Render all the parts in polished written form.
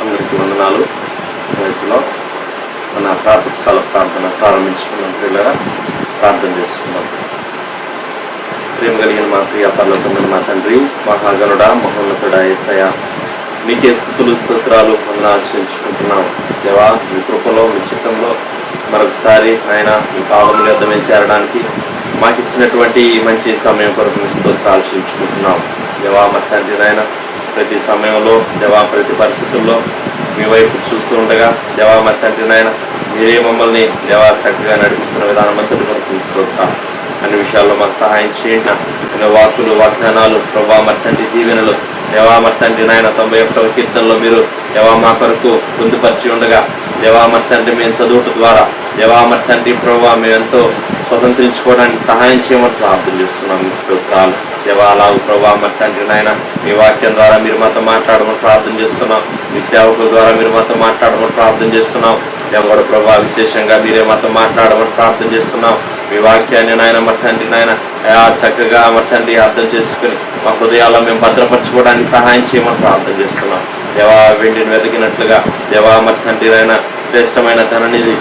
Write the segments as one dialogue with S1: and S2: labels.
S1: అందరికీ వందనాలు. వయసులో మన ప్రాతకాల ప్రార్థన ప్రారంభించుకున్నాం. పిల్లరా ప్రార్థన చేసుకున్నాం. ప్రేమ కలిగిన మా ప్రియ పరలోకమైన మా తండ్రి, మహాగణుడా, మహోన్నతుడా యేసయ్య, మీకే స్తుతులు స్తోత్రాలు వందనాలు చెల్లించుకుంటున్నాం. దేవా, మీ కృపలో మీ చిత్తంలో మరొకసారి ఆయన మీ పాదముల యొద్ద మేము చేరడానికి మాకు ఇచ్చినటువంటి ఈ మంచి సమయం కొరకు మీ స్తోత్రాలు చెల్లించుకుంటున్నాం. దేవా మా తండ్రి నాయన, ప్రతి సమయంలో దేవా ప్రతి పరిస్థితుల్లో మీ వైపు చూస్తూ ఉండగా దేవా మా తండ్రి నాయన, మీరే మమ్మల్ని దేవా చక్కగా నడిపిస్తున్న విధానం అంతటి కొరకు మీ స్తోత్రాలు. అన్ని విషయాల్లో మాకు సహాయం చేయండి. ఎన్నో వాక్కులు, వాగ్దానాలు, ప్రభా మా తండ్రి దీవెనలు దేవా మా తండ్రి నాయన 91వ కీర్తనలో మీరు దేవా మా కొరకు పొందుపరిచి ఉండగా దేవా మా తండ్రి మేము చదువుట ద్వారా దేవా మా తండ్రి ప్రభా మేము ఎంతో స్వతంత్రించుకోవడానికి సహాయం చేయమని ప్రార్థన చేస్తున్నాం. మీ స్తోత్రాలు దేవా. అలాగూ ప్రభా మా తండ్రి నాయన, మీ వాక్యం ద్వారా మీరు మాతో మాట్లాడమని ప్రార్థన చేస్తున్నాం. మీ సేవకుల ద్వారా మీరు మాతో మాట్లాడమని ప్రార్థన చేస్తున్నాం. దేవగడ ప్రభా విశేషంగా మీరే మాతో మాట్లాడమని ప్రార్థన చేస్తున్నాం. మీ వాక్యాన్ని నాయన మా తండ్రి నాయన చక్కగా మా తండ్రి అర్థం చేసుకుని మా హృదయాల్లో మేము భద్రపరచుకోవడానికి సహాయం చేయమని ప్రార్థన చేస్తున్నాం. దేవా వెండిని వెతికినట్లుగా దేవా మా తండ్రి నాయన శ్రేష్టమైన ధననిధి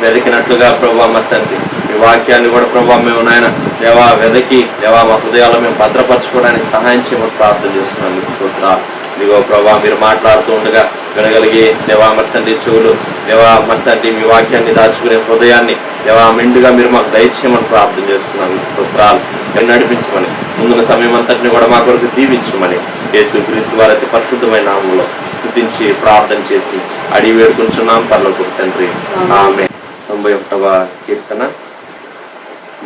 S1: వెతికినట్లుగా ప్రభా మా తండ్రి మీ వాక్యాన్ని కూడా ప్రభా మేము నాయన దేవా వెతికి దేవా మా హృదయాల్లో మేము భద్రపరచుకోవడానికి సహాయం చేయమని ప్రార్థన చేస్తున్నాం. మీ స్తోత్రాలు. ఇదిగో ప్రభా మీరు మాట్లాడుతూ ఉండగా వినగలిగి దేవా మా తండ్రి చెవులు దేవా మా తండ్రి మీ వాక్యాన్ని దాచుకునే హృదయాన్ని దేవా మెండుగా మీరు మాకు దయచేయమని ప్రార్థన చేస్తున్నాం. మీ స్తోత్రాలు మీరు నడిపించమని ముందున్న సమయం అంతటిని కూడా మా కొరకు దీవించమని యేసుక్రీస్తు వారి అతి పరిశుద్ధమైన నామములో స్తుతించి ప్రార్థన చేసి అడిగి వేడుకుంటున్నాం పరలోకపు తండ్రి. ఆమేన్. 91వ కీర్తన.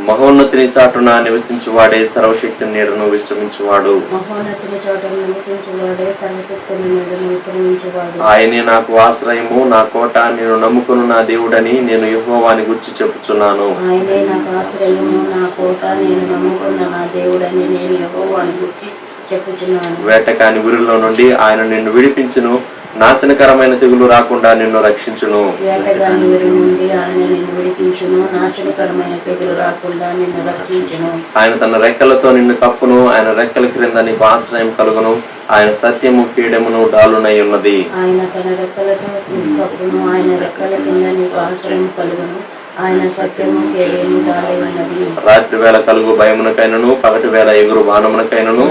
S1: మహోన్నతిని చాటున నివసించువాడే సర్వశక్తిని నీడను విశ్రమించువాడు. ఆయనే నాకు ఆశ్రయము, నా కోట, నేను నమ్ముకున్న నా దేవుడని నేను యెహోవాని గురించి చెప్పుచున్నాను. వేటకాని ఊరిలో నుండి ఆయన నిన్ను విడిపించును, నాశనకరమైన తెగులు రాకుండా నిన్ను రక్షించును. ఆయన తన రెక్కలతో నిన్ను కప్పును, ఆయన రెక్కల క్రింద నీకు ఆశ్రయం కలుగును. ఆయన సత్యము కీడెమును డాలునై ఉన్నది. ఆయన తన రెక్కలతో కప్పును, ఆయన రెక్కల కింద నీకు ఆశ్రయం కలుగును. ఆయన సత్యము కీడెము డాలునై ఉన్నది. రాత్రి వేళ కలుగు భయమునకైనను, పగటి వేళ ఎగురు బాణమునకైనను,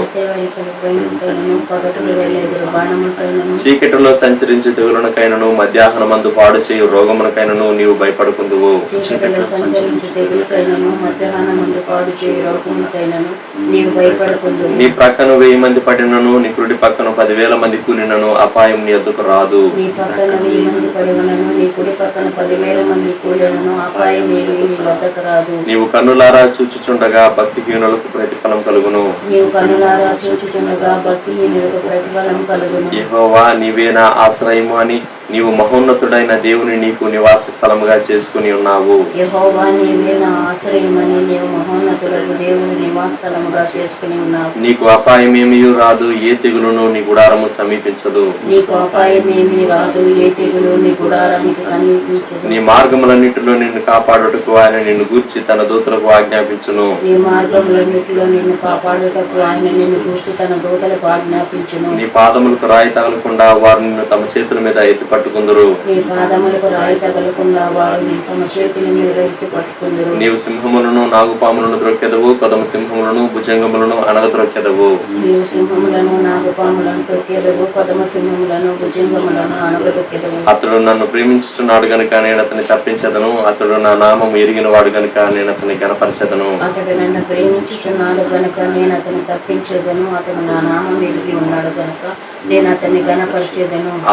S1: చీకటిలో సంచరించు తెగులునకైనను, మధ్యాహ్నమందు పాడు చేయు రోగమునకైనను నీవు భయపడుకుందువు. నీ ప్రక్కన 1000 మంది పడినను, నీ కుడి పక్కన 10,000 మంది కూలినను అపాయం నీ ఎద్దుకు రాదు. నీవు కన్నులారా చూచుచుండగా భక్తిహీనులకు ప్రతిఫలం కలుగును. యెహోవా నీవే నా ఆశ్రయము అని నీవు మహోన్నతుడైన దేవుని నీకు నివాస స్థలముగా చేసుకుని ఉన్నావు. నీకు అపాయమేమీ రాదు, ఏ తెగులును నీ గుడారము సమీపించదు. నీ మార్గములన్నిటిలో నిన్ను కాపాడుటకు ఆయన నిన్ను గూర్చి తన దూతలకు ఆజ్ఞాపించును. నీ పాదములకు రాయి తగలకుండా వారు నిన్ను తమ చేతుల మీద ఎత్తి పట్టుకుందరు. నీవు సింహములను, నాగుపాములను ద్రొక్కెదవు, కొదమ సింహములను, భుజంగములను అనగద్రొక్కెదవు. అతడు నన్ను ప్రేమించుచున్నాడు గనుక నేను అతన్ని తప్పించదను. అతడు నా నామం ఎరిగిన వాడు గనుక నేను అతన్ని గణపరచదను.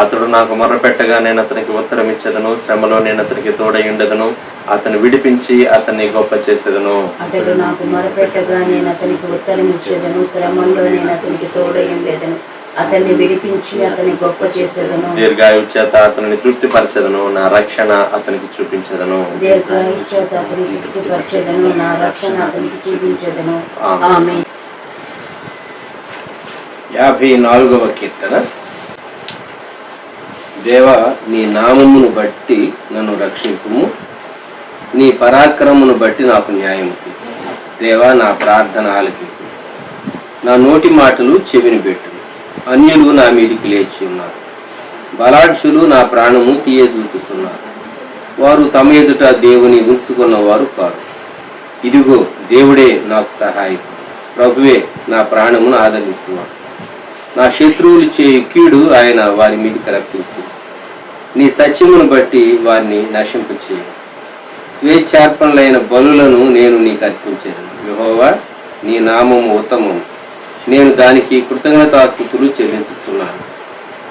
S1: అతడు నాకు మొర్ర పెట్టగా నేను అతనికి ఉత్తరం ఇచ్చేదను. శ్రమలో నేను అతనికి తోడై ఉండెదను. అతను విడిపించి అతన్ని గొప్ప చేసేదను. అతడు నాకు మొరపెట్టగా నేను అతనికి ఉత్తరం ఇచ్చేదను. శ్రమలో నేను అతనికి తోడై ఉండెదను. అతన్ని విడిపించి అతన్ని గొప్ప చేసేదను. దీర్ఘాయువు చేత అతనిని తృప్తిపరచెదను. నా రక్షణ అతనికి చూపించెదను. దీర్ఘాయువు చేత అతనికి తృప్తిపరచెదను. నా రక్షణ అతనికి చూపించెదను. ఆమేన్. 54వ కీర్తన. దేవా, నీ నామమును బట్టి నన్ను రక్షింపుము, నీ పరాక్రమమును బట్టి నాకు న్యాయం తీర్చు. దేవా, నా ప్రార్థన ఆలకింపు, నా నోటి మాటలు చెవిని పెట్టు. అన్యులు నా మీదికి లేచి ఉన్నారు,
S2: బలాఢ్యులు నా ప్రాణము తీయజూచుతున్నారు. వారు తమ ఎదుట దేవుని ఉంచుకున్నవారు కారు. ఇదిగో దేవుడే నాకు సహాయకుడు, ప్రభువే నా ప్రాణమును ఆదరించువాడు. నా శత్రువులు చేయు కీడు ఆయన వారి మీదకి రప్పించింది. నీ సత్యమును బట్టి వారిని నశింపచేయు. స్వేచ్ఛార్పణలైన బలులను నేను నీకు అర్పించాను. యెహోవా, నీ నామము ఉత్తమము, నేను దానికి కృతజ్ఞతాస్తుతులు చెల్లించుచున్నాను.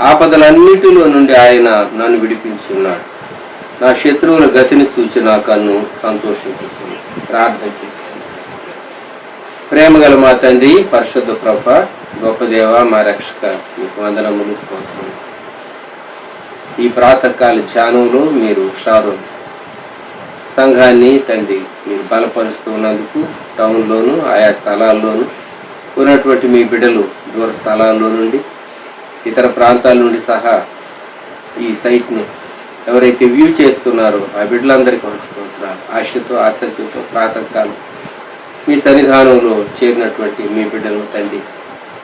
S2: ఆపదలన్నిటిలో నుండి ఆయన నన్ను విడిపించున్నాడు. నా శత్రువుల గతిని చూచి నా కన్ను సంతోషించుచున్నాను. ప్రార్థన చేస్తాను. ప్రేమగల మా తండ్రి, పరిశుద్ధ ప్రభ, గొప్ప దేవ, మా రక్షక, మీకు వందనములు, స్తోత్రములు. ఈ ప్రాతకాల ధ్యానంలో మీరు షారోన్ సంఘాన్ని తండ్రి మీరు బలపరుస్తున్నందుకు టౌన్లోను ఆయా స్థలాల్లోనూ ఉన్నటువంటి మీ బిడ్డలు దూర స్థలాల్లో నుండి ఇతర ప్రాంతాల నుండి సహా ఈ సైట్ను ఎవరైతే వ్యూ చేస్తున్నారో ఆ బిడ్డలందరికీ స్తోత్రాలు. ఆశతో ఆసక్తితో ప్రాతకాలం మీ సన్నిధానంలో చేరినటువంటి మీ బిడ్డలు తండ్రి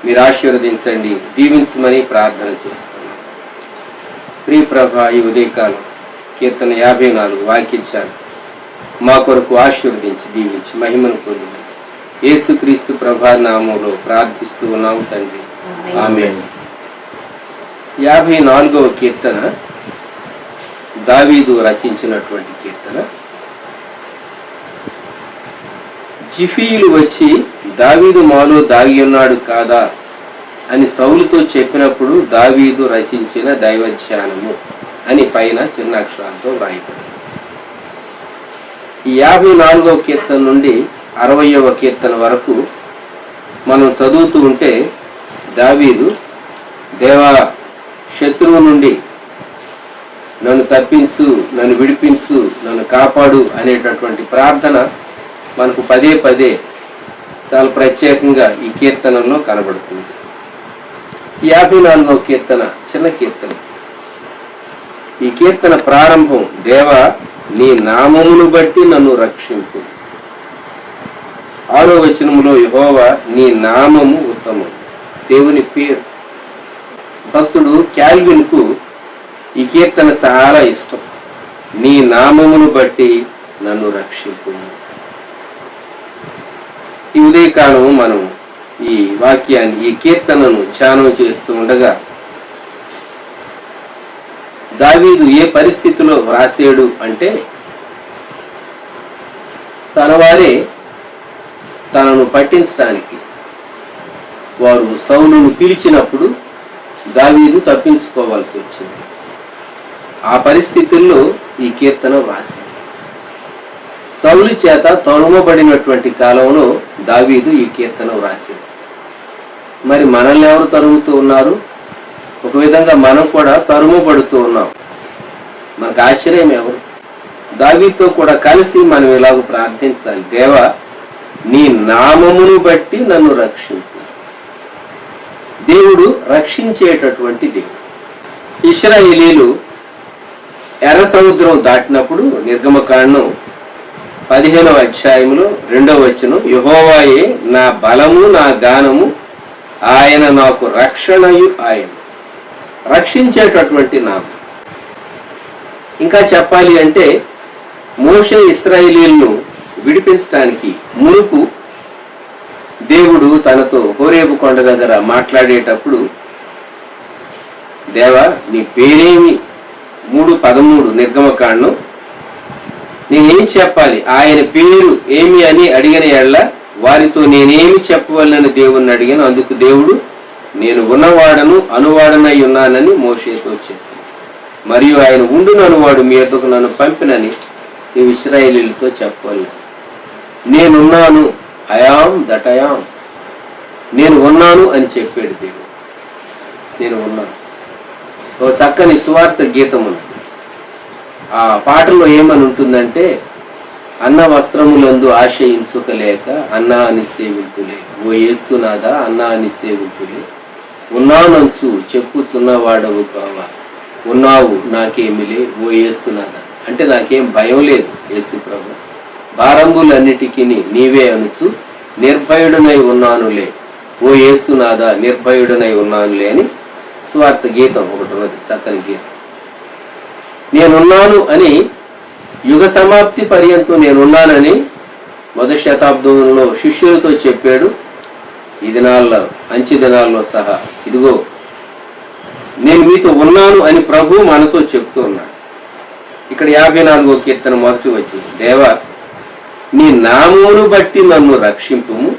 S2: మీరు ఆశీర్వదించండి, దీవించమని ప్రార్థన చేస్తున్నాను. ప్రియ ప్రభ, ఈ ఉదయకాలం కీర్తన 54 వాక్యించాను మా కొరకు ఆశీర్వదించి దీవించి మహిమను పొందింది. యేసుక్రీస్తు ప్రభా నామంలో ప్రార్థిస్తూ ఉన్నాము తండ్రి, ఆమేన్. 54వ కీర్తన దావీదు రచించినటువంటి కీర్తన. జిఫీలు వచ్చి దావీదు మాలో దాగి ఉన్నాడు కాదా అని సౌలుతో చెప్పినప్పుడు దావీదు రచించిన దైవధ్యానము అని పైన చిన్న అక్షరాలతో వ్రాయబడింది. ఈ 54వ కీర్తన నుండి 60వ కీర్తన వరకు మనం చదువుతూ ఉంటే దావీదు దేవా, శత్రువు నుండి నన్ను తప్పించు, నన్ను విడిపించు, నన్ను కాపాడు అనేటటువంటి ప్రార్థన మనకు పదే పదే చాలా ప్రత్యేకంగా ఈ కీర్తనలో కనబడుతుంది. ఈ 54వ కీర్తన చిన్న కీర్తన. ఈ కీర్తన ప్రారంభం, దేవా నీ నామమును బట్టి నన్ను రక్షింపు. 6వ వచనములో యెహోవా నీ నామము ఉత్తమం, దేవుని పేరు. భక్తుడు క్యాల్విన్కు ఈ కీర్తన చాలా ఇష్టం. నీ నామమును బట్టి నన్ను రక్షింపు. ఈ ఉదయకాలం మనం ఈ వాక్యాన్ని, ఈ కీర్తనను ధ్యానం చేస్తూ ఉండగా దావీదు ఏ పరిస్థితిలో వ్రాసాడు అంటే, తన వారే తనను పట్టించడానికి వారు సౌలును పిలిచినప్పుడు దావీదు తప్పించుకోవాల్సి వచ్చింది. ఆ పరిస్థితుల్లో ఈ కీర్తన వ్రాసింది. సౌలు చేత తరుమబడినటువంటి కాలంలో దావీదు ఈ కీర్తన వ్రాసింది. మరి మనల్ని ఎవరు తరుముతూ ఉన్నారు? ఒక విధంగా మనం కూడా తరుమబడుతూ ఉన్నాం. మనకు ఆశ్చర్యం ఎవరు? దావీదుతో కూడా కలిసి మనం ఇలాగ ప్రార్థించాలి, దేవా నీ నామమును బట్టి నన్ను రక్షించు. దేవుడు రక్షించేటటువంటి దేవుడు. ఇశ్రాయేలీలు ఎర్ర సముద్రం దాటినప్పుడు నిర్గమకాండం 15వ అధ్యాయంలో 2వ వచనం, యెహోవాయే నా బలము నా గానము, ఆయన నాకు రక్షణయు ఆయన. రక్షించేటటువంటి నామం. ఇంకా చెప్పాలి అంటే మోషే ఇశ్రాయేలీయులను విడిపించడానికి మునుపు దేవుడు తనతో హోరేబు కొండ దగ్గర మాట్లాడేటప్పుడు, దేవా నీ పేరేమి, 3:13 నిర్గమకాండం, నేనేం చెప్పాలి, ఆయన పేరు ఏమి అని అడిగిన ఎడల వారితో నేనేమి చెప్పవలనని దేవుణ్ణి అడిగాను. అందుకు దేవుడు, నేను ఉన్నవాడను అనువాడనై ఉన్నానని మోషేతో చెప్పాను. మరియు ఆయన ఉండును అనువాడు మీ యొద్దకు నన్ను పంపినని నీవు ఇశ్రాయేలీయులతో చెప్పాలి. నేనున్నాను, ఐయామ్ దట్ ఐయామ్. నేను ఉన్నాను అని చెప్పాడు దేవుడు. నేను ఉన్నాను. ఒక చక్కని సువార్త గీతం ఉంది. ఆ పాటలో ఏమని ఉంటుందంటే, అన్న వస్త్రములందు ఆశయించుకలేక అన్నా అని సేవింతులే, ఓ యేసునాథా అన్నా అని సేవింతులే, ఉన్నానంచు చెప్పుచున్నవాడవు కావా, ఉన్నావు నాకేమిలే ఓ యేసునాథా. అంటే నాకేం భయం లేదు యేసు ప్రభు, భారంబులన్నిటికీ నీవే అనుచు నిర్భయుడనై ఉన్నానులే ఓ యేసునాథా, నిర్భయుడనై ఉన్నానులే అని స్వార్థ గీతం ఒకటి ఉన్నది, చక్కని గీతం. నేనున్నాను అని, యుగ సమాప్తి పర్యంతం నేనున్నానని మొదటి శతాబ్దంలో శిష్యులతో చెప్పాడు. ఈ దినాల్లో, అంచె దినాల్లో సహా ఇదిగో నేను మీతో ఉన్నాను అని ప్రభు మనతో చెప్తూ ఉన్నాడు. ఇక్కడ 54వ కీర్తన మొదటి వచ్చింది. దేవా, నీ నామమును బట్టి నన్ను రక్షింపుము,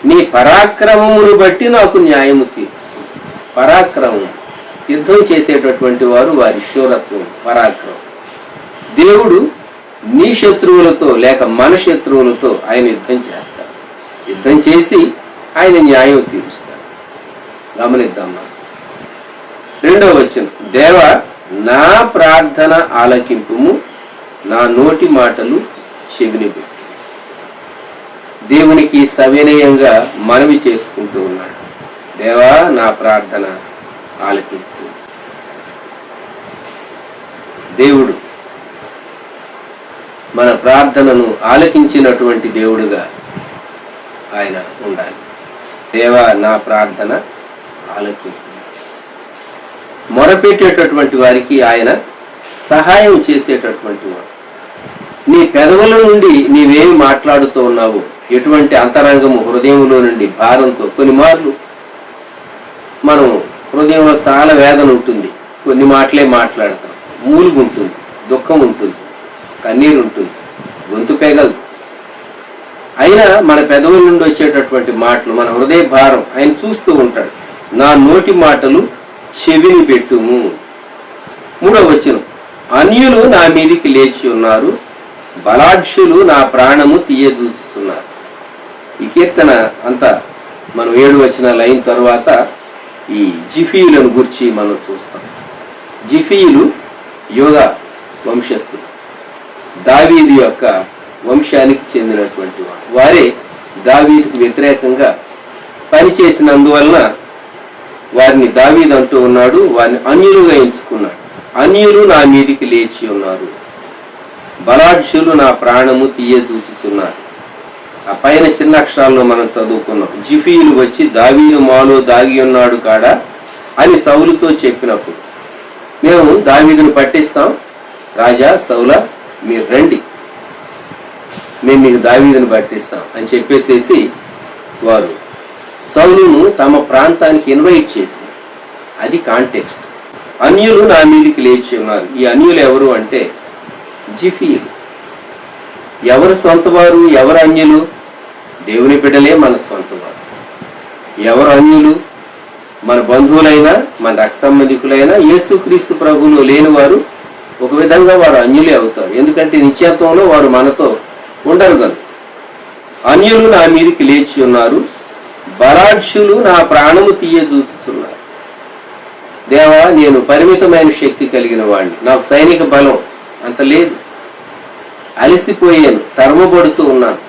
S2: నీ పరాక్రమమును బట్టి నాకు న్యాయము తీర్చు. పరాక్రమం, యుద్ధం చేసేటటువంటి వారు, వారి శూరత్వం, పరాక్రమం. దేవుడు నీ శత్రువులతో లేక మన శత్రువులతో ఆయన యుద్ధం చేస్తాడు. యుద్ధం చేసి ఆయన న్యాయం తీరుస్తాడు. గమనిద్దాం. 2వ వచనం, దేవా నా ప్రార్థన ఆలకింపుము, నా నోటి మాటలు చెవిని పెట్టు. దేవునికి సవినయంగా మనవి చేసుకుంటూ ఉన్నాడు. దేవా నా ప్రార్థన ఆలకించు. దేవుడు మన ప్రార్థనను ఆలకించినటువంటి దేవుడుగా ఆయన ఉండాలి. దేవా నా ప్రార్థన ఆలకించు. మొరపెట్టేటటువంటి వారికి ఆయన సహాయం చేసేటటువంటి వాడు. నీ పెదవుల నుండి నీవేమి మాట్లాడుతూ ఉన్నావో, ఎటువంటి అంతరంగము హృదయంలో నుండి భారంతో, కొన్ని మార్లు మనం హృదయంలో చాలా వేదన ఉంటుంది, కొన్ని మాటలే మాట్లాడతాం, మూలుగు ఉంటుంది, దుఃఖం ఉంటుంది, కన్నీరు ఉంటుంది, గొంతు పెగలదు. అయినా మన పెదవుల నుండి వచ్చేటటువంటి మాటలు, మన హృదయ భారం ఆయన చూస్తూ ఉంటాడు. నా నోటి మాటలు చెవిని పెట్టుము. 3వ వచనం, అన్యులు నా మీదికి లేచి ఉన్నారు, బలాఢ్యులు నా ప్రాణము తీయజూచుతున్నారు. ఈ కీర్తన అంతా మనం 7 వచనాలు అయిన తర్వాత ఈ జిఫీయులను గురించి మనం చూస్తాం. జిఫీయులు యోధ వంశస్థులు, దావీదు యొక్క వంశానికి చెందినటువంటి వారు. వారే దావీదుకు వ్యతిరేకంగా పనిచేసినందువలన వారిని దావీదు అంటూ ఉన్నాడు, వారిని అన్యులుగా ఎంచుకున్నాడు. అన్యులు నా మీదికి లేచి ఉన్నారు, బలాఢ్యులు నా ప్రాణము తీయజూచుతున్నారు. ఆ పైన చిన్న అక్షరాల్లో మనం చదువుకున్నాం. జిఫీయులు వచ్చి దావీదు మాలో దాగి ఉన్నాడు కాడా అని సౌలుతో చెప్పినప్పుడు, మేము దావీదును పట్టిస్తాం, రాజా సౌలా మీరు రండి, మేము మీకు దావీదును పట్టిస్తాం అని చెప్పేసేసి వారు సౌలును తమ ప్రాంతానికి ఇన్వైట్ చేసి, అది కాంటెక్స్ట్. అన్యులు నా మీదికి లేచి ఉన్నారు. ఈ అన్యులు ఎవరు అంటే జిఫీయులు. ఎవరు సొంతవారు, ఎవరు అన్యులు? దేవుని బిడ్డలే మన సొంతవారు. ఎవరు అన్యులు? మన బంధువులైనా, మన రక్త సంబంధికులైనా, యేసుక్రీస్తు ప్రభువులో లేని వారు ఒక విధంగా వారు అన్యులే అవుతారు. ఎందుకంటే నిత్యత్వంలో వారు మనతో ఉండరు కనుక. అన్యులు నా మీదికి లేచి ఉన్నారు, బలాఢ్యులు నా ప్రాణము తీయజూచుతున్నారు. దేవా, నేను పరిమితమైన శక్తి కలిగిన వాడిని, నాకు సైనిక బలం అంత లేదు, అలసిపోయాను, తరమబడుతూ ఉన్నాను,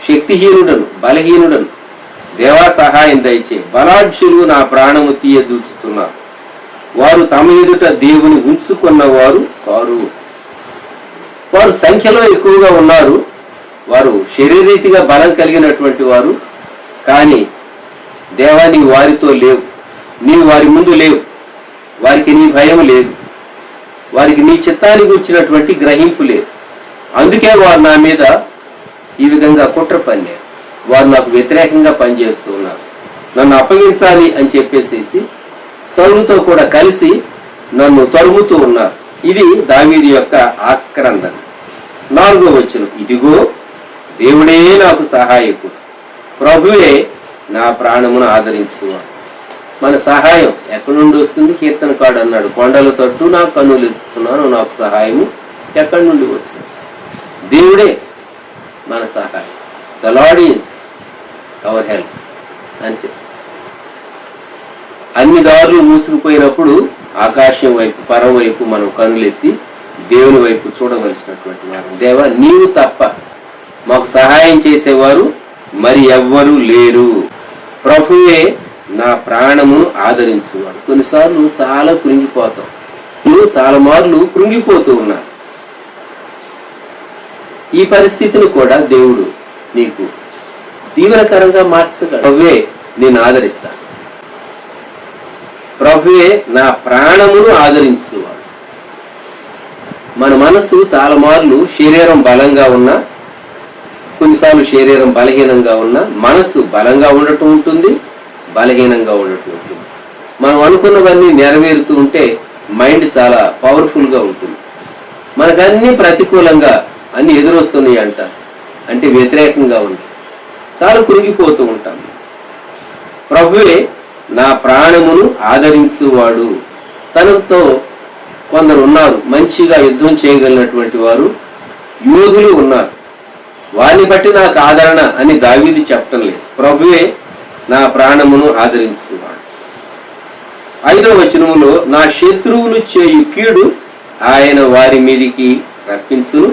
S2: శక్తిహీనుడను, బలహీనుడను. దేవా సహాయం దయచే. బలాఢ్యులు నా ప్రాణము తీయజూచుతున్నారు, వారు తమ ఎదుట దేవుని ఉంచుకున్నవారు కారు. వారు సంఖ్యలో ఎక్కువగా ఉన్నారు, వారు శరీరీతిగా బలం కలిగినటువంటి వారు, కానీ దేవా నీ వారితో లేవు, నీవు వారి ముందు లేవు, వారికి నీ భయం లేదు, వారికి నీ చిత్తానికి వచ్చినటువంటి గ్రహింపు లేదు. అందుకే వారు నా మీద ఈ విధంగా కుట్ర పన్నారు. వారు నాకు వ్యతిరేకంగా పనిచేస్తూ ఉన్నారు, నన్ను అప్పగించాలి అని చెప్పేసేసి సౌలుతో కూడా కలిసి నన్ను తరుముతూ ఉన్నారు. ఇది దావీదు యొక్క ఆక్రందన. 4వ వచనం, ఇదిగో దేవుడే నాకు సహాయకుడు, ప్రభువే నా ప్రాణమును ఆదరించువాడు. మన సహాయం ఎక్కడి నుండి వస్తుంది? కీర్తనకాడు అన్నాడు, కొండల తట్టు నా కన్నులు ఎత్తుతున్నాను, నాకు సహాయము ఎక్కడి నుండి వస్తుంది? దేవుడే మన సహాయం. The lord is our help. అంతే. అన్ని దారులు మూసుకుపోయినప్పుడు ఆకాశం వైపు, పరం వైపు మనం కన్నులెత్తి దేవుని వైపు చూడవలసినటువంటి వారు. దేవా నీవు తప్ప మాకు సహాయం చేసేవారు మరి ఎవ్వరూ లేరు, ప్రభువే నా ప్రాణము ఆదరించువాడు. కొన్నిసార్లు చాలా కృంగిపోతాం, నువ్వు చాలా మార్లు కృంగిపోతూ ఉన్నారు. ఈ పరిస్థితిని కూడా దేవుడు నీకు దీవెనకరంగా మార్చగలడు. ప్రభువే నేను ఆదరిస్తాను. ప్రభువే నా ప్రాణమును ఆదరించువాడు. మన మనస్సు చాలా మార్లు శరీరం బలంగా ఉన్నా, కొన్నిసార్లు శరీరం బలహీనంగా ఉన్నా, మనస్సు బలంగా ఉండటం ఉంటుంది, బలహీనంగా ఉండటం ఉంటుంది. మనం అనుకున్నవన్నీ నెరవేరుతూ ఉంటే మైండ్ చాలా పవర్ఫుల్గా ఉంటుంది. మనకన్నీ ప్రతికూలంగా అన్ని ఎదురొస్తున్నాయి అంటే వ్యతిరేకంగా ఉంది, చాలా కురిగిపోతూ ఉంటాం. ప్రభువే నా ప్రాణమును ఆదరించువాడు. తనతో కొందరు ఉన్నారు, మంచిగా యుద్ధం చేయగలిగినటువంటి వారు, యోధులు ఉన్నారు. వారిని బట్టి నాకు ఆదరణ అని దావీదు చెప్పటం లేదు. ప్రభువే నా ప్రాణమును ఆదరించువాడు. 5వ వచనములో నా శత్రువులు చేయు కీడు ఆయన వారి మీదికి రప్పించును,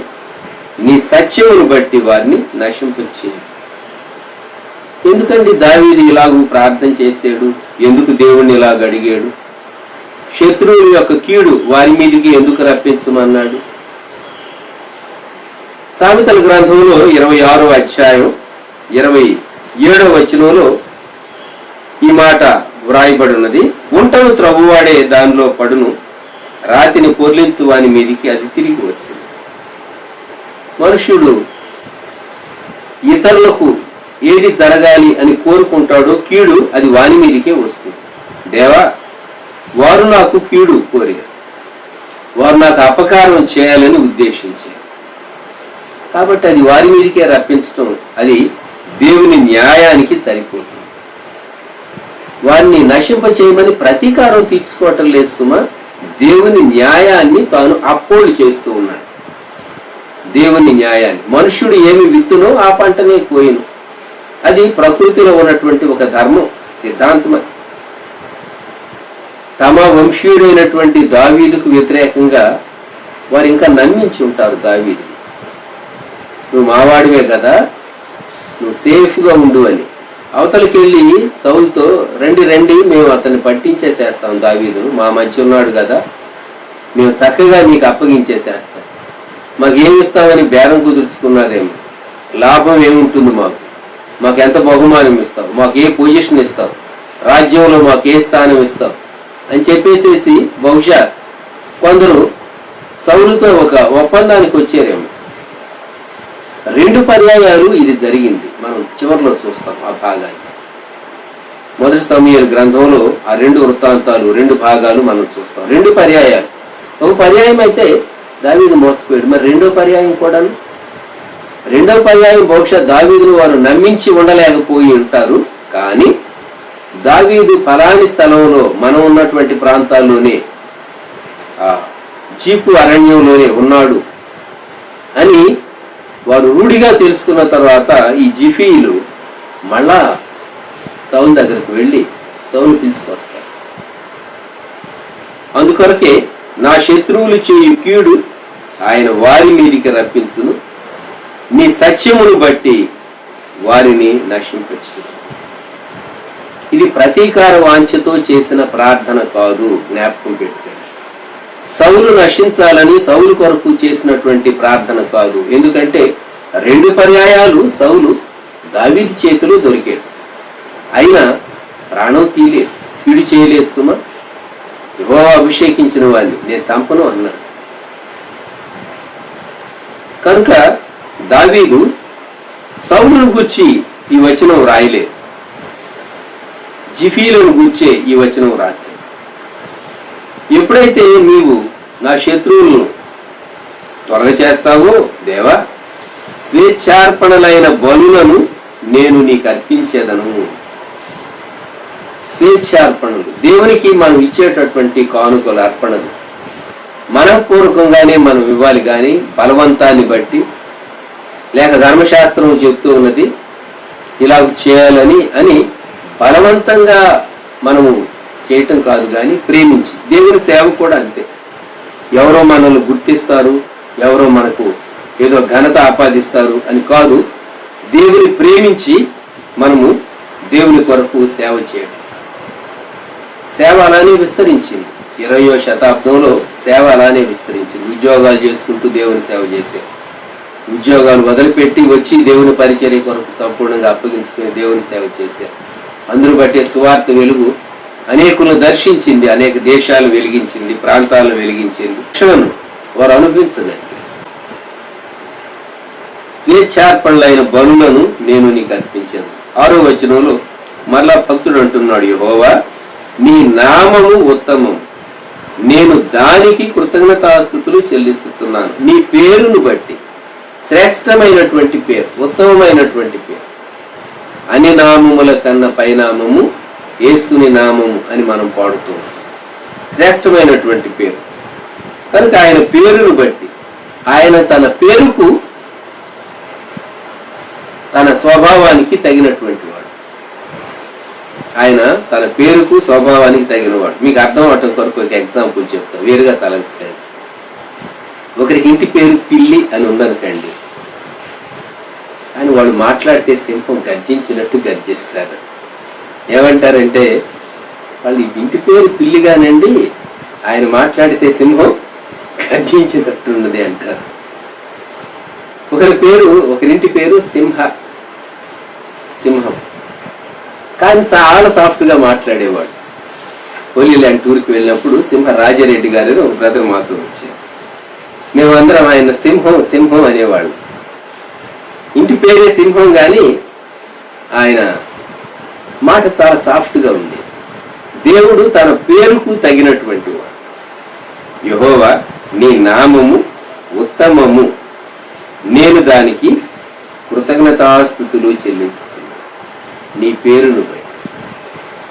S2: నీ సత్యమును బట్టి వారిని నశింపచేయు. ఎందుకండి దావీదు ఇలాగూ ప్రార్థన చేశాడు? ఎందుకు దేవుణ్ణి ఇలాగ అడిగాడు? శత్రువుల యొక్క కీడు వారి మీదికి ఎందుకు రప్పించమన్నాడు? సామెతల గ్రంథంలో 26వ అధ్యాయం 27వ వచనంలో ఈ మాట వ్రాయబడి ఉన్నది. ఉంటను త్రవ్వువాడే దానిలో పడును, రాతిని పొర్లించు వాని మీదికి అది తిరిగి వచ్చింది. మనుష్యుడు ఇతరులకు ఏది జరగాలి అని కోరుకుంటాడో కీడు అది వాని మీదికే వస్తుంది. దేవా, వారు నాకు కీడు కోరారు, వారు నాకు అపకారం చేయాలని ఉద్దేశించారు, కాబట్టి అది వారి మీదకే రప్పించడం అది దేవుని న్యాయానికి సరిపోతుంది. వారిని నశింపచేయమని ప్రతీకారం తీర్చుకోవటం లేదు సుమా, దేవుని న్యాయాన్ని తాను అప్పోలు చేస్తూ ఉన్నాడు. దేవుని న్యాయాన్ని, మనుష్యుడు ఏమి విత్తునో ఆ పంటనే కోయను. అది ప్రకృతిలో ఉన్నటువంటి ఒక ధర్మం, సిద్ధాంతమే. తమ వంశీయుడైనటువంటి దావీదుకు వ్యతిరేకంగా వారు ఇంకా నమ్మించి ఉంటారు దావీదు. నువ్వు మావాడివే కదా, నువ్వు సేఫ్గా ఉండు అని. అవతలికి వెళ్ళి సౌలుతో రండి మేము అతన్ని పట్టించేసేస్తాం దావీదును, మా మధ్య ఉన్నాడు కదా, మేము చక్కగా నీకు అప్పగించేసేస్తాం, మాకు ఏమిస్తామని బేరం కుదుర్చుకున్నారేమో, లాభం ఏముంటుంది, మాకు ఎంత బహుమానం ఇస్తావు, మాకు ఏ పొజిషన్ ఇస్తావు, రాజ్యంలో మాకు ఏ స్థానం ఇస్తావు అని చెప్పేసేసి బహుశా కొందరు సౌలుతో ఒక ఒప్పందానికి వచ్చారేమో. 2 పర్యాయాలు ఇది జరిగింది. మనం చివరిలో చూస్తాం ఆ భాగాన్ని. 1 సమూయేలు గ్రంథంలో ఆ 2 వృత్తాంతాలు 2 భాగాలు మనం చూస్తాం. 2 పర్యాయాలు. ఒక పర్యాయం అయితే దావీదు మోసపోయాడు, మరి 2వ పర్యాయం కూడా, 2వ పర్యాయం బహుశా దావీదును వారు నమ్మించి ఉండలేకపోయి ఉంటారు. కానీ దావీదు ఫలాని స్థలంలో, మనం ఉన్నటువంటి ప్రాంతాల్లోనే, జీపు అరణ్యంలోనే ఉన్నాడు అని వారు రూఢిగా తెలుసుకున్న తర్వాత ఈ జిఫీలు మళ్ళా సౌలు దగ్గరకు వెళ్ళి సౌలు పిలుచుకొస్తారు. అందుకొరకే నా శత్రువులు చేయు కీడు ఆయన వారి మీదికి రప్పించును, నీ సత్యమును బట్టి వారిని నశింపచ్చు. ఇది ప్రతీకార వాంఛతో చేసిన ప్రార్థన కాదు, జ్ఞాపకం పెట్టుకోండి. సౌలు నశించాలని సౌలు కొరకు చేసినటువంటి ప్రార్థన కాదు. ఎందుకంటే 2 పర్యాయాలు సౌలు దావీదు చేతిలో దొరికాడు, అయినా ప్రాణం తీయలేదు, కీడు చేయలేదు సుమ. యెహోవా అభిషేకించిన వాడిని నేను చంపను అన్నాడు. కనుక దావీదు సౌలును గూర్చి ఈ వచనం రాయలేదు, జిఫీలను గూర్చే ఈ వచనం రాశాడు. ఎప్పుడైతే నీవు నా శత్రువులను త్వరగా చేస్తావో దేవా, స్వేచ్ఛార్పణలైన బలులను నేను నీకు అర్పించేదను. స్వేచ్ఛార్పణలు దేవునికి మనం ఇచ్చేటటువంటి కానుకలు, అర్పణలు మనపూర్వకంగానే మనం ఇవ్వాలి, కానీ బలవంతాన్ని బట్టి లేక ధర్మశాస్త్రం చెప్తూ ఉన్నది ఇలా చేయాలని అని బలవంతంగా మనము చేయటం కాదు, కానీ ప్రేమించి. దేవుని సేవ కూడా అంతే. ఎవరో మనల్ని గుర్తిస్తారు, ఎవరో మనకు ఏదో ఘనత ఆపాదిస్తారు అని కాదు, దేవుని ప్రేమించి మనము దేవుని కొరకు సేవ చేయడం. సేవ అలానే విస్తరించింది. 20వ శతాబ్దంలో సేవ అలానే విస్తరించింది. ఉద్యోగాలు చేసుకుంటూ దేవుని సేవ చేశారు, ఉద్యోగాలు వదిలిపెట్టి వచ్చి దేవుని పరిచర్య కొరకు సంపూర్ణంగా అప్పగించుకుని దేవుని సేవ చేశారు. అందరూ బట్టే సువార్త వెలుగు అనేకులను దర్శించింది, అనేక దేశాలు వెలిగించింది, ప్రాంతాలను వెలిగించింది. రక్షణను వారు అనుభవించగలిగారు. స్వేచ్ఛార్పణలైన బలులను నేను నీకు అర్పించాను. 6వ వచనంలో మరలా భక్తుడు అంటున్నాడు, యెహోవా నీ నామము ఉత్తమం, నేను దానికి కృతజ్ఞతాస్తుతులు చెల్లించుచున్నాను. నీ పేరును బట్టి, శ్రేష్టమైనటువంటి పేరు, ఉత్తమమైనటువంటి పేరు, అన్ని నామముల కన్నా పైనామము యేసుని నామము అని మనం పాడుతున్నాం. శ్రేష్టమైనటువంటి పేరు కనుక ఆయన పేరును బట్టి, ఆయన తన పేరుకు, తన స్వభావానికి తగినటువంటి వాడు. ఆయన తన పేరుకు స్వభావానికి తగినవాడు. మీకు అర్థం అవటం కొరకు ఒక ఎగ్జాంపుల్ చెప్తాం, వేరుగా తలంచకండి. ఒకరికి ఇంటి పేరు పిల్లి అని ఉందనుకండి, అని వాళ్ళు మాట్లాడితే సింహం గర్జించినట్టు గర్జిస్తారు. ఏమంటారంటే వాళ్ళు ఇంటి పేరు పిల్లిగానండి, ఆయన మాట్లాడితే సింహం గర్జించినట్టున్నది అంటారు. ఒకరింటి పేరు సింహం, కానీ చాలా సాఫ్ట్గా మాట్లాడేవాడు. హోలీ ల్యాండ్ టూర్కి వెళ్ళినప్పుడు సింహరాజారెడ్డి గారు ఒక బ్రదర్ మాతో వచ్చారు. మేమందరం ఆయన సింహం అనేవాళ్ళు. ఇంటి పేరే సింహం, కానీ ఆయన మాట చాలా సాఫ్ట్గా ఉంది. దేవుడు తన పేరుకు తగినటువంటి వాడు. యెహోవా నీ నామము ఉత్తమము, నేను దానికి కృతజ్ఞతాస్తుతులు చెల్లించుచున్నాను. నీ పేరును బట్టి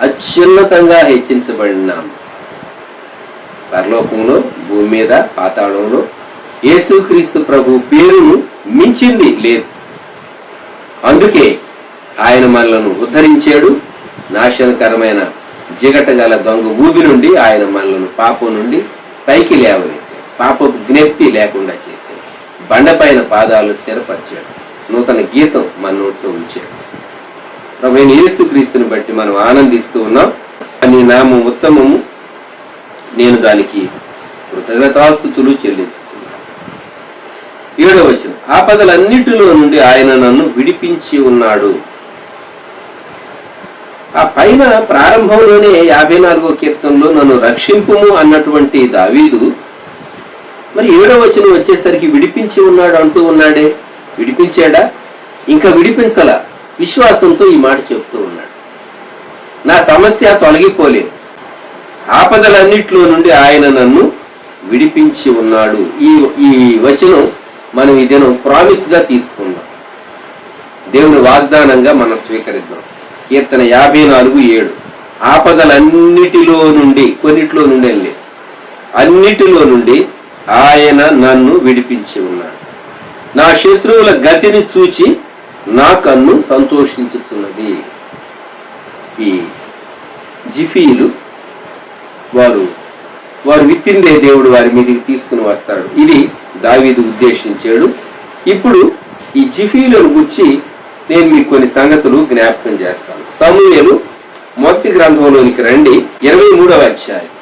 S2: అత్యున్నతంగా హెచ్చించబడిన నామం. పరలోకంలో, భూమి మీద, పాతాళంలో యేసుక్రీస్తు ప్రభు పేరును మించింది లేదు. అందుకే ఆయన మనలను ఉద్ధరించాడు. నాశనకరమైన జిగటగల దొంగ ఊబి నుండి ఆయన మనలను పాపం నుండి పైకి లేవనెత్తాడు. పాపపు జ్ఞప్తి లేకుండా చేశాడు. బండపైన పాదాలు స్థిరపరిచాడు. నూతన గీతం మన నోట్లో ఉంచాడు. ప్రభువైన యేసుక్రీస్తుని బట్టి మనం ఆనందిస్తూ ఉన్నాం. నీ నామం ఉత్తమము, నేను దానికి కృతజ్ఞతాస్తుతులు చెల్లించుతున్నాను. 7వ వచనం, ఆపదలన్నిటిలో నుండి ఆయన నన్ను విడిపించి ఉన్నాడు. ఆ పైన ప్రారంభంలోనే 54వ కీర్తనలో నన్ను రక్షింపుము అన్నటువంటి దావీదు, మరి 7వ వచనం వచ్చేసరికి విడిపించి ఉన్నాడు అంటూ ఉన్నాడే. విడిపించాడా? ఇంకా విడిపించలా. విశ్వాసంతో ఈ మాట చెప్తూ ఉన్నాడు. నా సమస్య తొలగిపోలేదు, ఆపదలన్నిట్లో నుండి ఆయన నన్ను విడిపించి ఉన్నాడు. ఈ వచనం మనం ఈ దినం ప్రామిస్ గా తీసుకుందాం, దేవుని వాగ్దానంగా మనం స్వీకరిద్దాం. కీర్తన 54:7, ఆపదలన్నిటిలో నుండి, కొన్నిట్లో నుండి వెళ్ళి అన్నిటిలో నుండి ఆయన నన్ను విడిపించి ఉన్నాడు. నా శత్రువుల గతిని చూచి నా కన్ను సంతోషించుతున్నది. ఈ జిఫీలు వారు విత్తిందే దేవుడు వారి మీదకి తీసుకుని వస్తాడు. ఇది దావీదు ఉద్దేశించాడు. ఇప్పుడు ఈ జిఫీలను గురించి నేను మీకు కొన్ని సంగతులు జ్ఞాపకం చేస్తాను. సమూయేలు మొదటి గ్రంథంలోనికి రండి, 23వ అధ్యాయం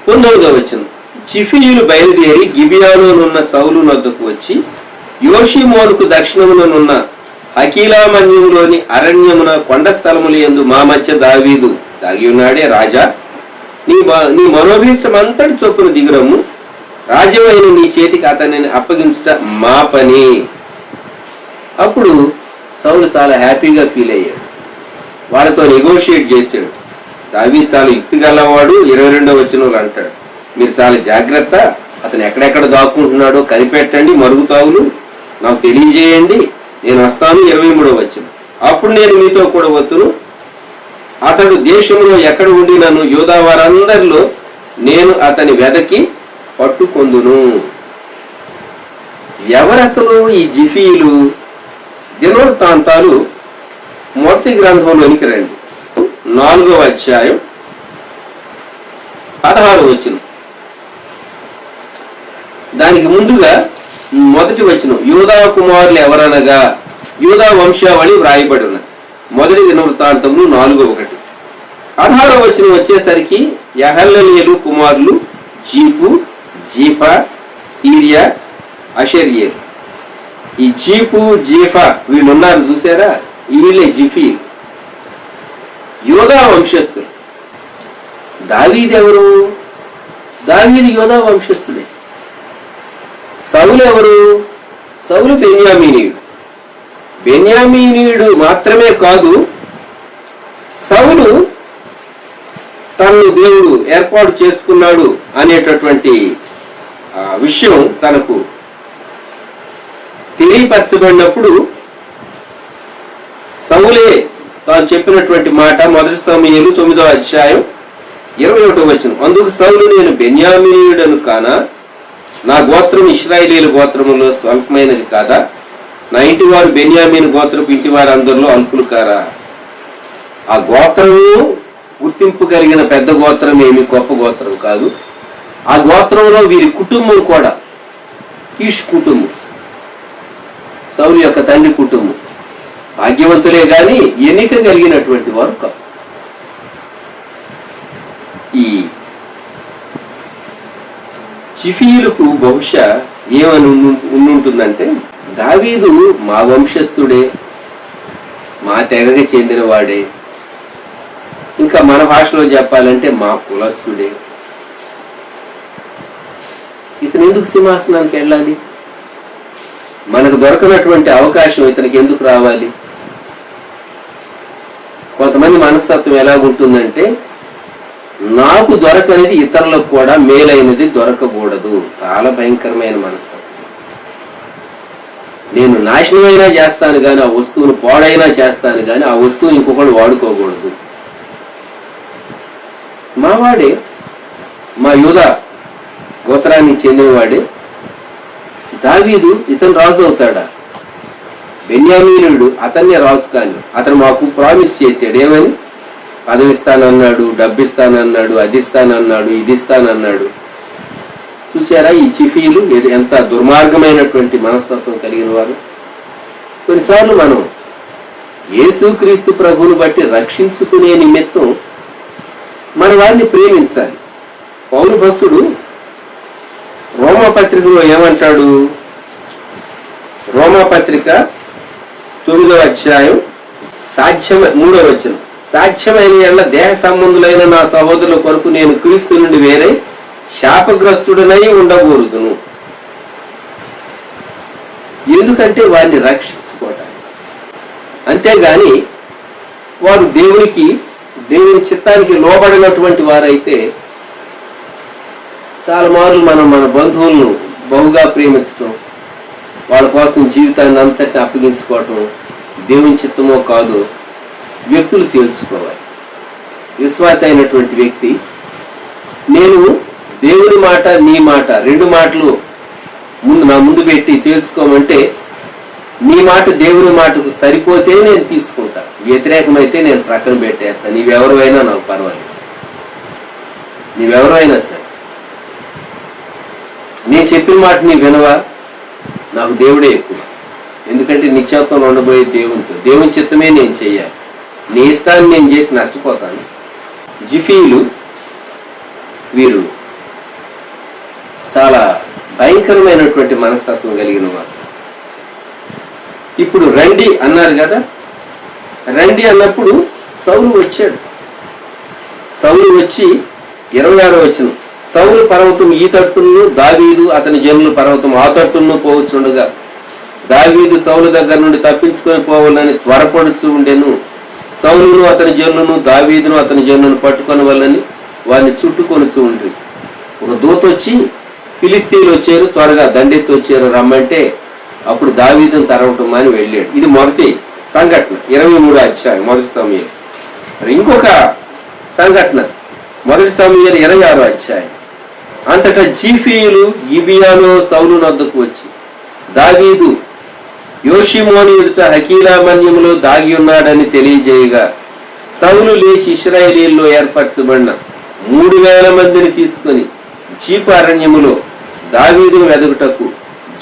S2: 9వ వచనం. జిఫీయులు బయలుదేరి గిబియాలోనున్న సౌలు నొద్దకు వచ్చి, యోషిమోనుకు దక్షిణములోనున్న హకీలామన్యంలోని అరణ్యమున కొండ స్థలముల యందు మా మధ్య దావీదు దాగి ఉన్నాడే. రాజా, నీ మనోభీష్టం అంతటి చొప్పున దిగురము, రాజ్యమైన నీ చేతికి అతనిని అప్పగించుట మా పని. అప్పుడు సౌలు చాలా హ్యాపీగా ఫీల్ అయ్యాడు. వాళ్ళతో నెగోషియేట్ చేశాడు. దావీదు చాలా యుక్తి గలవాడు. 22వ వచనంలో అంటాడు, మీరు చాలా జాగ్రత్త, అతను ఎక్కడెక్కడ దాక్కుంటున్నాడో కనిపెట్టండి, మరుగుతావులు నాకు తెలియజేయండి, నేను వస్తాను. 23వ వచనం, అప్పుడు నేను మీతో కూడా వత్తును, అతడు దేశంలో ఎక్కడ ఉండి నన్ను యూదా వారందరిలో నేను అతని వెదకి పట్టుకొందును. ఎవరసలు ఈ జిఫీలు? దినవృత్తాంతాలు మొదటి గ్రంథంలోనికి రండి, 4వ అధ్యాయం 16వ వచనం. దానికి ముందుగా మొదటి వచనం, యూదా కుమారులు ఎవరనగా, యూదా వంశావళి వ్రాయబడి ఉన్నది. మొదటి దినవృత్తాంతములు 4:1. 16వ వచనం వచ్చేసరికి యహల్లెలు కుమారులు జీపు, జీఫా, తీరియా, అషర్యేలు. ఈ జీపు, జీఫా వీళ్ళు ఉన్నారు చూసారా, వీళ్ళే జిఫీ. యోధా వంశస్థులు. దావీదు ఎవరు? దావీదు యోధా వంశస్థుడే. సౌలు ఎవరు? సౌలు బెన్యామీనీయుడు. బెన్యామీనీయుడు మాత్రమే కాదు, సౌలు తనను దేవుడు ఏర్పాటు చేసుకున్నాడు అనేటటువంటి విషయం తనకు తెలియపరచబడినప్పుడు సౌలే తాను చెప్పినటువంటి మాట 1 సమూయేలు 9వ అధ్యాయం 21వ వచనం. అందుకు సౌలు, నేను బెన్యామీనీయుడను కానా? నా గోత్రం ఇశ్రాయేలీయుల గోత్రములో స్వల్పమైనది కాదా? నా ఇంటి వారు బెన్యామీను గోత్రపు ఇంటి వారు అందరిలో అల్పులు కారా? ఆ గోత్రము గుర్తింపు కలిగిన పెద్ద గోత్రం ఏమి గొప్ప గోత్రం కాదు. ఆ గోత్రంలో వీరి కుటుంబం కూడా కీష్ కుటుంబం, సౌలు యొక్క తండ్రి కుటుంబం. భాగ్యవంతులే గాని ఎన్నిక కలిగినటువంటి వారు కాదు. ఈ చిఫీయులకు బహుశా ఏమని ఉండుంటుందంటే, దావీదు మా వంశస్థుడే, మా తెగకి చెందినవాడే, ఇంకా మన భాషలో చెప్పాలంటే మా కులస్థుడే. ఇతను ఎందుకు సింహాసనానికి వెళ్ళాలి? మనకు దొరకనటువంటి అవకాశం ఇతనికి ఎందుకు రావాలి? కొంతమంది మనస్తత్వం ఎలాగుంటుందంటే, నాకు దొరకనిది ఇతరులకు కూడా మేలైనది దొరకకూడదు. చాలా భయంకరమైన మనస్తత్వం. నేను నాశనమైనా చేస్తాను కానీ, ఆ వస్తువును పాడైనా చేస్తాను కానీ, ఆ వస్తువుని ఇంకొకడు వాడుకోకూడదు. మావాడే, మా యూదా గోత్రానికి చెందినవాడే దావీదు. ఇతను రాజు అవుతాడా? బెన్యామీనుడు అతన్నే రాజు కాని. అతను మాకు ప్రామిస్ చేశాడు. ఏమని? పదవి ఇస్తానన్నాడు, డబ్బు ఇస్తానన్నాడు, అది ఇస్తానన్నాడు, ఇది ఇస్తానన్నాడు. చూచారా ఈ చిఫీలు ఎంత దుర్మార్గమైనటువంటి మనస్తత్వం కలిగిన వారు? కొన్నిసార్లు మనం యేసుక్రీస్తు ప్రభువును బట్టి రక్షించుకునే నిమిత్తం మన వారిని ప్రేమించాలి. పౌలు భక్తుడు రోమాపత్రికలో ఏమంటాడు? రోమాపత్రిక 9వ అధ్యాయం 3వ వచనం. సాధ్యమైన ఎడల దేహ సంబంధులైన నా సహోదరుల కొరకు నేను క్రీస్తు నుండి వేరే శాపగ్రస్తుడనై ఉండకూడదును. ఎందుకంటే వారిని రక్షించుకోవటానికి. అంతేగాని వారు దేవుని చిత్తానికి లోబడినటువంటి వారైతే, చాలా మార్లు మనం మన బంధువులను బహుగా ప్రేమించడం, వాళ్ళ కోసం జీవితాన్ని అంతటి అప్పగించుకోవటం దేవుని చిత్తమో కాదో వ్యక్తులు తెలుసుకోవాలి. విశ్వాస అయినటువంటి వ్యక్తి, నేను దేవుని మాట నీ మాట 2 మాటలు నా ముందు పెట్టి తెలుసుకోమంటే, నీ మాట దేవుని మాటకు సరిపోతే నేను తీసుకుంటా, వ్యతిరేకమైతే నేను ప్రక్కన పెట్టేస్తాను. నీవెవరైనా నాకు పర్వాలేదు, నీవెవరైనా సరే. నేను చెప్పిన మాట నీ వినవా? నాకు దేవుడే ఎక్కువ. ఎందుకంటే నిత్యత్వంలో ఉండబోయే దేవునితో, దేవుని చిత్తమే నేను చెయ్యాలి. నీ ఇష్టాన్ని నేను చేసి నష్టపోతాను. జిఫీలు వీరు చాలా భయంకరమైనటువంటి మనస్తత్వం కలిగిన వారు. ఇప్పుడు రండి అన్నారు కదా, రండి అన్నప్పుడు సౌలు వచ్చాడు. సౌలు వచ్చి 26వ వచనం, సౌలు పర్వతం ఈ తట్టును, దావీదు అతని జనులు పర్వతం ఆ తట్టును పోవచ్చుండగా దావీదు సౌలు దగ్గర నుండి తప్పించుకొని పోవాలని త్వరపడుచు ఉండెను. సౌలును అతని జనులను దావీదును అతని జనులను పట్టుకొని వాళ్ళని వారిని చుట్టుకొనుచు ఉండ్రి. ఒక దూత వచ్చి, ఫిలిస్తీన్లు వచ్చారు, త్వరగా దండెత్తి వచ్చారు రమ్మంటే అప్పుడు దావీదును తరవటం అని వెళ్ళాడు. ఇది మొదటి సంఘటన 23వ అధ్యాయం 1 సమూయేలు. ఇంకొక సంఘటన 1 సమూయేలు 26వ అధ్యాయం. అంతటా జీఫీయులు గిబియాలో సౌలు నద్దకు వచ్చి, దావీదు యోషిమోని ఎదుట హకీలా మన్యములో దాగి ఉన్నాడని తెలియజేయగా, సౌలు లేచి ఇశ్రాయేలీయుల్లో ఏర్పరచబడిన 3000 మందిని తీసుకుని జీపు అరణ్యములో దావీదును వెదకుటకు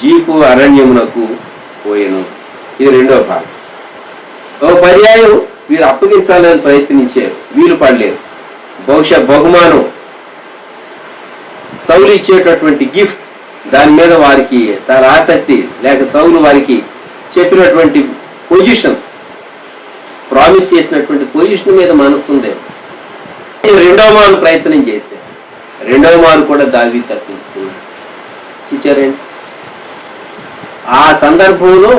S2: జీపు అరణ్యమునకు పోయెను. ఇది 2వ భాగం. ఒక పర్యాయం వీరు అప్పగించాలని ప్రయత్నించారు, వీలు పడలేదు. బహుశా బహుమానం, సౌలు ఇచ్చేటటువంటి గిఫ్ట్, దాని మీద వారికి చాలా ఆసక్తి లేక సౌలు వారికి చెప్పినటువంటి పొజిషన్, ప్రామిస్ చేసినటువంటి పొజిషన్ మీద మనసు ఉంది. రెండవ మారు ప్రయత్నం చేశారు. రెండవ మారు కూడా దావీదు తప్పించుకున్నాడు. చూచారండి, ఆ సందర్భంలో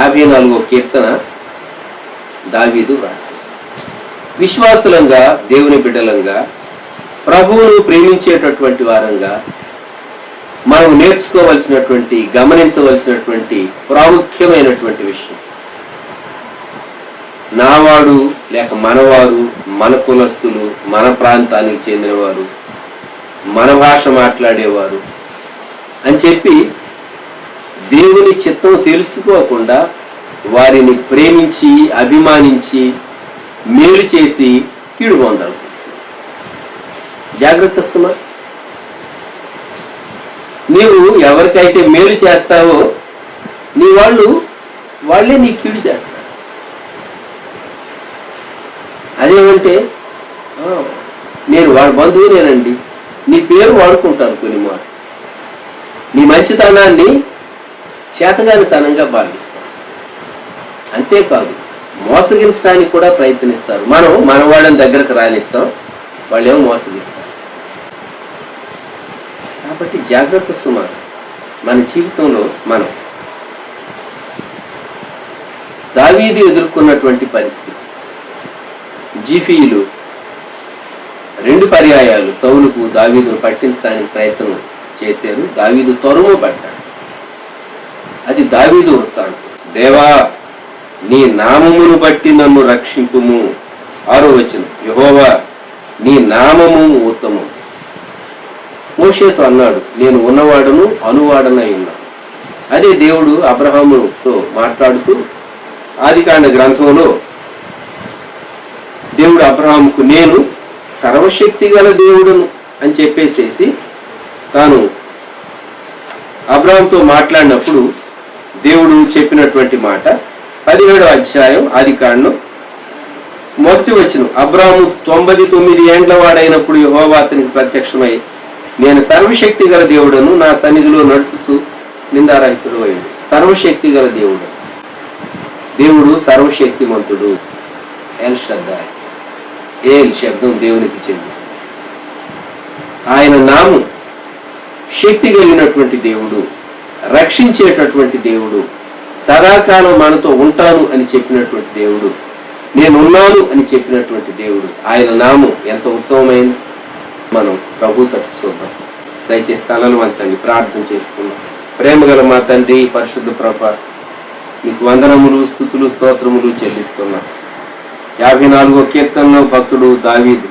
S2: 54వ కీర్తన దావీదు రాశాడు. విశ్వాసులంగా, దేవుని బిడ్డలంగా, ప్రభువును ప్రేమించేటటువంటి వారంగా మనం నేర్చుకోవలసినటువంటి, గమనించవలసినటువంటి ప్రాముఖ్యమైనటువంటి విషయం, నావాడు లేక మనవారు, మన కులస్తులు, మన ప్రాంతానికి చెందినవారు, మన భాష మాట్లాడేవారు అని చెప్పి దేవుని చిత్తం తెలుసుకోకుండా వారిని ప్రేమించి, అభిమానించి, మేలు చేసి కీడు పొందాల్సి వస్తుంది. జాగ్రత్త సుమా. నీవు ఎవరికైతే మేలు చేస్తావో నీ వాళ్ళే నీ కీడు చేస్తారు. అదేమంటే నేను వాడి బంధువునేనండి, నీ పేరు వాడుకుంటారు కొన్ని మాట, నీ మంచితనాన్ని చేతగానితనంగా భావిస్తారు. అంతేకాదు, మోసగించడానికి కూడా ప్రయత్నిస్తారు. మన వాళ్ళని దగ్గరకు రానిస్తాం, వాళ్ళేమో మోసగిస్తారు. కాబట్టి జాగ్రత్త సుమా. మన జీవితంలో మనం దావీదు ఎదుర్కొన్నటువంటి పరిస్థితి, జీఫీయులు 2 పర్యాయాలు సౌలుకు దావీదును పట్టించడానికి ప్రయత్నం చేశారు. దావీదు తరుముబడ్డాడు. అది దావీదు వృత్తాంతం. దేవా, నీ నామమును బట్టి నన్ను రక్షింపుము. 6వ వచనం, యెహోవా నీ నామము ఉత్తమం. మోషేతో అన్నాడు, నేను ఉన్నవాడును అనువాడనై ఉన్నాను. అదే దేవుడు అబ్రహాముతో మాట్లాడుతూ ఆదికాండ గ్రంథంలో దేవుడు అబ్రహాముకు నేను సర్వశక్తి గల దేవుడును అని చెప్పేసేసి తాను అబ్రహాముతో మాట్లాడినప్పుడు దేవుడు చెప్పినటువంటి మాట 17వ అధ్యాయం ఆదికాండం 1వ వచనం, అబ్రహాము 99 ఏండ్ల వాడైనప్పుడు యెహోవా అతనికి ప్రత్యక్షమై నేను సర్వశక్తి గల దేవుడను, నా సన్నిధిలో నడుచుచు నిందారహితుడు అయ్యాడు. సర్వశక్తి గల దేవుడు, దేవుడు సర్వశక్తిమంతుడు. ఎల్ షద్దాయ్, ఏల్ శబ్దం దేవునికి చెంది. ఆయన నామం శక్తి కలిగినటువంటి దేవుడు, రక్షించేటటువంటి దేవుడు, సదాకాలం మనతో ఉంటాను అని చెప్పినటువంటి దేవుడు, నేనున్నాను అని చెప్పినటువంటి దేవుడు. ఆయన నామం ఎంత ఉత్తమమైంది. మనం ప్రభు తట్టు చూద్దాం. దయచేసి తలలు వంచండి, ప్రార్థన చేసుకుందాం. ప్రేమగల మా తండ్రి, పరిశుద్ధ ప్రభ, మీకు వందనములు, స్తుతులు, స్తోత్రములు చెల్లిస్తున్నాం. 54వ కీర్తనలో భక్తుడు దావీదు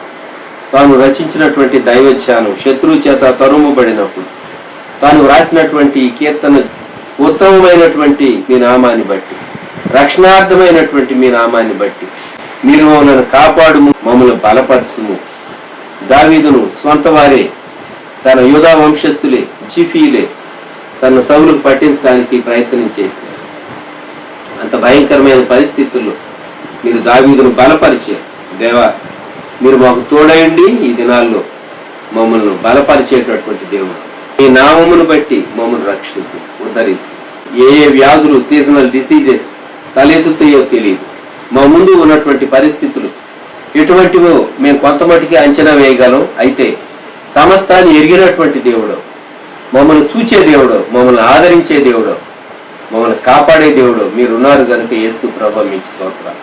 S2: తాను రచించినటువంటి దైవధ్యానం శత్రువు చేత తరుముబడినప్పుడు తాను రాసినటువంటి ఈ కీర్తన ఉత్తమమైనటువంటి మీ నామాన్ని బట్టి, రక్షణార్థమైనటువంటి మీ నామాన్ని బట్టి మీరు మమ్మల్ని కాపాడుము, మమ్మల్ని బలపరచుము. దావీదును స్వంత వారే, తన యూదా వంశస్థులే, జీఫీలే తన సౌలుకు పట్టించడానికి ప్రయత్నం చేశారు. అంత భయంకరమైన పరిస్థితుల్లో మీరు దావీదును బలపరిచారు. దేవా, మీరు మాకు తోడయండి. ఈ దినాల్లో మమ్మల్ని బలపరిచేటటువంటి దేవుడు, ఈ నామమును బట్టి మమ్మల్ని రక్షించు, ఉద్ధరించు. ఏ వ్యాధులు, సీజనల్ డిసీజెస్ తలెత్తుతాయో తెలియదు. మా ముందు ఉన్నటువంటి పరిస్థితులు ఎటువంటివో మేము కొంత మటుకి అంచనా వేయగలం. అయితే సమస్తాన్ని ఎరిగినటువంటి దేవుడు, మమ్మల్ని చూచే దేవుడు, మమ్మల్ని ఆదరించే దేవుడు, మమ్మల్ని కాపాడే దేవుడు మీరున్నారు కనుక యేసు ప్రభు మీకు స్తోత్రాలు.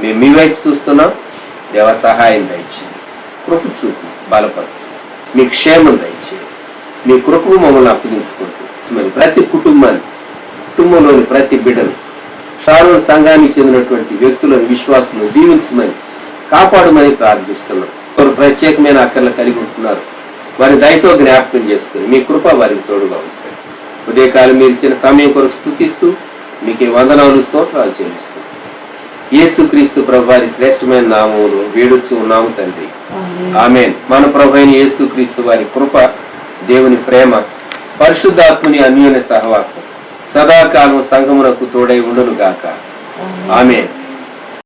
S2: మేము మీ వైపు చూస్తున్నాం. దేవ, సహాయం దయచేయండి, కృప చూపు, బలపరచు, మీ క్షేమం దయచేయండి. మీ కృపను మమ్మల్ని అప్పగించుకుంటూ మరి ప్రతి కుటుంబంలోని ప్రతి బిడ్డను, షారోన్ సంఘానికి చెందినటువంటి వ్యక్తులను, విశ్వాసులను దీవించమని, కాపాడమని ప్రార్థిస్తున్నాం. వారు ప్రత్యేకమైన అక్కర్లు కలిగి ఉంటున్నారు. వారి దయతో జ్ఞాపకం చేసుకుని మీ కృప వారికి తోడుగా ఉంచండి. ఉదయకాలం మీరు ఇచ్చిన సమయం కొరకు స్తుతిస్తూ మీకు వందనాలు, స్తోత్రాలు చెల్లిస్తూ యేసుక్రీస్తు ప్రభు వారి శ్రేష్టమైన నామములో వేడుచు ఉన్నాము తండ్రి, ఆమేన్. మన ప్రభు అయిన యేసుక్రీస్తు వారి కృప, దేవుని ప్రేమ, పరిశుద్ధాత్ముని అన్యోన్య సహవాసం సదాకాలం సంఘమునకు తోడై ఉండును గాక. ఆమేన్.